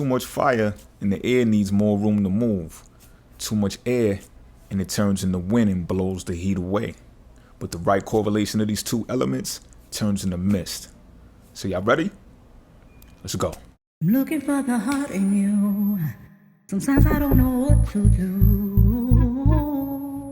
Too much fire and the air needs more room to move. Too much air and it turns into wind and blows the heat away. But the right correlation of these two elements turns into mist. So y'all ready? Let's go. I'm looking for the heart in you. Sometimes I don't know what to do.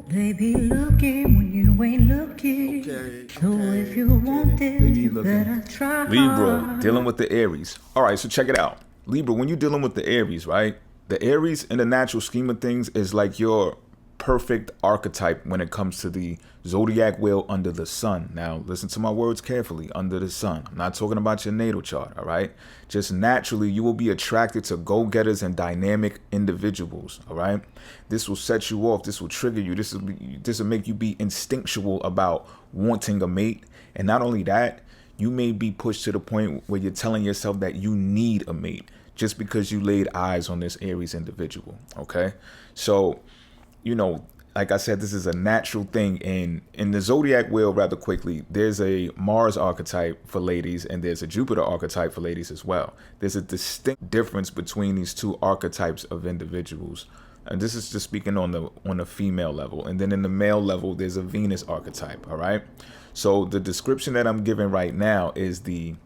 They be looking when you ain't looking. So if you want it, you better try. Libra, dealing with the Aries. All right, so check it out. Libra, when you're dealing with the Aries, right? The Aries in the natural scheme of things is like your perfect archetype when it comes to the zodiac wheel under the sun. Now, listen to my words carefully, under the sun. I'm not talking about your natal chart, all right? Just naturally, you will be attracted to go-getters and dynamic individuals, all right? This will set you off. This will trigger you. This will make you be instinctual about wanting a mate. And not only that, you may be pushed to the point where you're telling yourself that you need a mate just because you laid eyes on this Aries individual, okay? So, you know, like I said, this is a natural thing. And in the zodiac wheel, rather quickly, there's a Mars archetype for ladies and there's a Jupiter archetype for ladies as well. There's a distinct difference between these two archetypes of individuals. And this is just speaking on the female level. And then in the male level, there's a Venus archetype, all right? So the description that I'm giving right now is the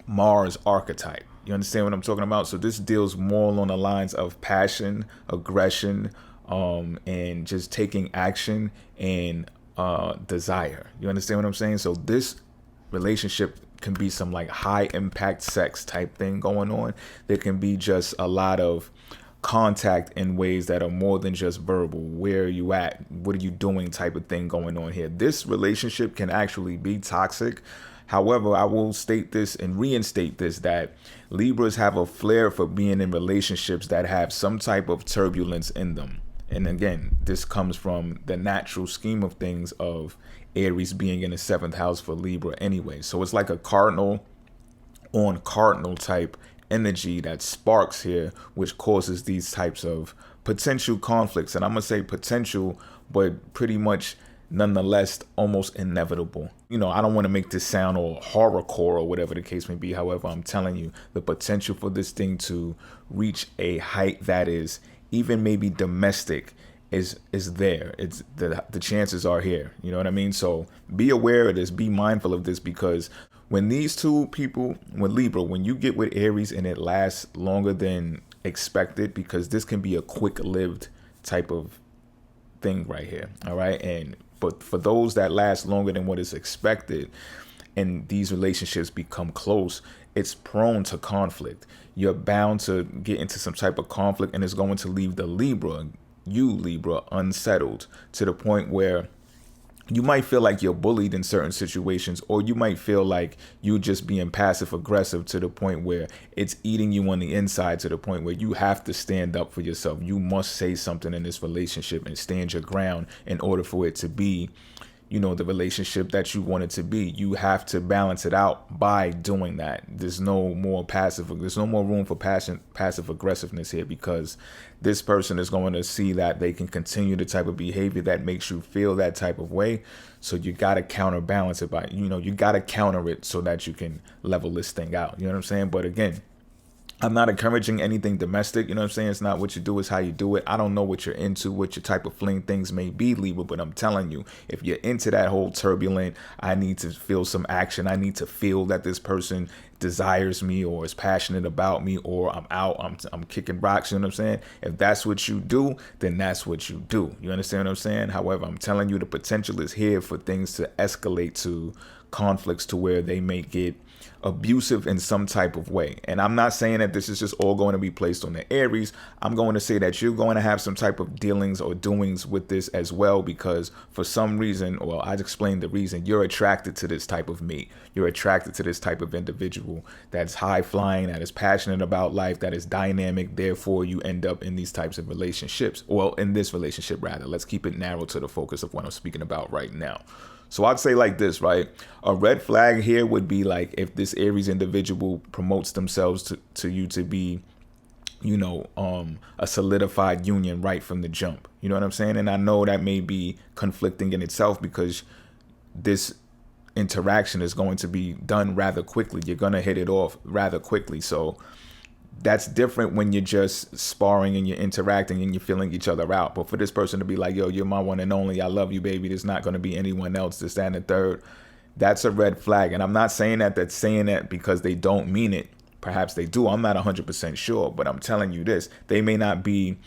Mars archetype. You understand what I'm talking about? So this deals more along the lines of passion, aggression, and just taking action and desire. You understand what I'm saying? So this relationship can be some like high impact sex type thing going on. There can be just a lot of contact in ways that are more than just verbal. Where are you at? What are you doing type of thing going on here. This relationship can actually be toxic. However, I will state this and reinstate this, that Libras have a flair for being in relationships that have some type of turbulence in them. And again, this comes from the natural scheme of things of Aries being in the 7th house for Libra anyway. So it's like a cardinal on cardinal type energy that sparks here, which causes these types of potential conflicts. And I'm going to say potential, but pretty much nonetheless almost inevitable. You know, I don't want to make this sound all horrorcore or whatever the case may be. However, I'm telling you, the potential for this thing to reach a height that is even maybe domestic is there. It's the chances are here. You know what I mean? So be aware of this, be mindful of this, because when these two people, with Libra, when you get with Aries and it lasts longer than expected, because this can be a quick-lived type of thing right here. All right. But for those that last longer than what is expected and these relationships become close, it's prone to conflict. You're bound to get into some type of conflict, and it's going to leave the Libra, unsettled to the point where you might feel like you're bullied in certain situations, or you might feel like you're just being passive aggressive to the point where it's eating you on the inside, to the point where you have to stand up for yourself. You must say something in this relationship and stand your ground in order for it to be, you know, the relationship that you want it to be. You have to balance it out by doing that. There's no more room for passive aggressiveness here, because this person is going to see that they can continue the type of behavior that makes you feel that type of way. So you got to counterbalance it by, you got to counter it so that you can level this thing out. You know what I'm saying? But again, I'm not encouraging anything domestic. You know what I'm saying? It's not what you do, it's how you do it. I don't know what you're into, what your type of fling things may be, Libra, but I'm telling you, if you're into that whole turbulent, I need to feel some action, I need to feel that this person desires me or is passionate about me, or I'm kicking rocks, you know what I'm saying? If that's what you do, then that's what you do. You understand what I'm saying? However, I'm telling you, the potential is here for things to escalate to conflicts to where they may get abusive in some type of way. And I'm not saying that this is just all going to be placed on the Aries. I'm going to say that you're going to have some type of dealings or doings with this as well, because for some reason, well, I explained the reason, you're attracted to this type of mate. You're attracted to this type of individual that's high flying, that is passionate about life, that is dynamic. Therefore, you end up in these types of relationships. Well, in this relationship, rather. Let's keep it narrow to the focus of what I'm speaking about right now. So I'd say like this, right? A red flag here would be like if this Aries individual promotes themselves to you to be, a solidified union right from the jump. You know what I'm saying? And I know that may be conflicting in itself, because this interaction is going to be done rather quickly. You're going to hit it off rather quickly. So That's different when you're just sparring and you're interacting and you're feeling each other out. But for this person to be like, yo, you're my one and only, I love you, baby, there's not going to be anyone else, this, that, and the third, that's a red flag. And I'm not saying that's saying that because they don't mean it. Perhaps they do. I'm not 100% sure, but I'm telling you this. They may not be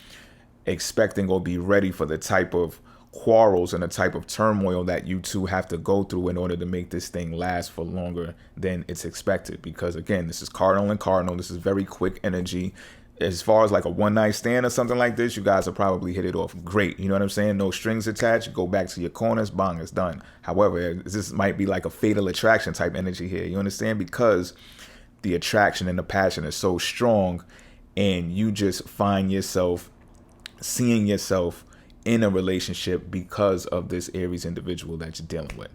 expecting or be ready for the type of quarrels and the type of turmoil that you two have to go through in order to make this thing last for longer than it's expected. Because again, this is cardinal and cardinal. This is very quick energy. As far as like a one night stand or something like this, you guys will probably hit it off great. You know what I'm saying? No strings attached. You go back to your corners. Bang, it's done. However, this might be like a fatal attraction type energy here. You understand? Because the attraction and the passion is so strong, and you just find yourself seeing yourself in a relationship because of this Aries individual that you're dealing with.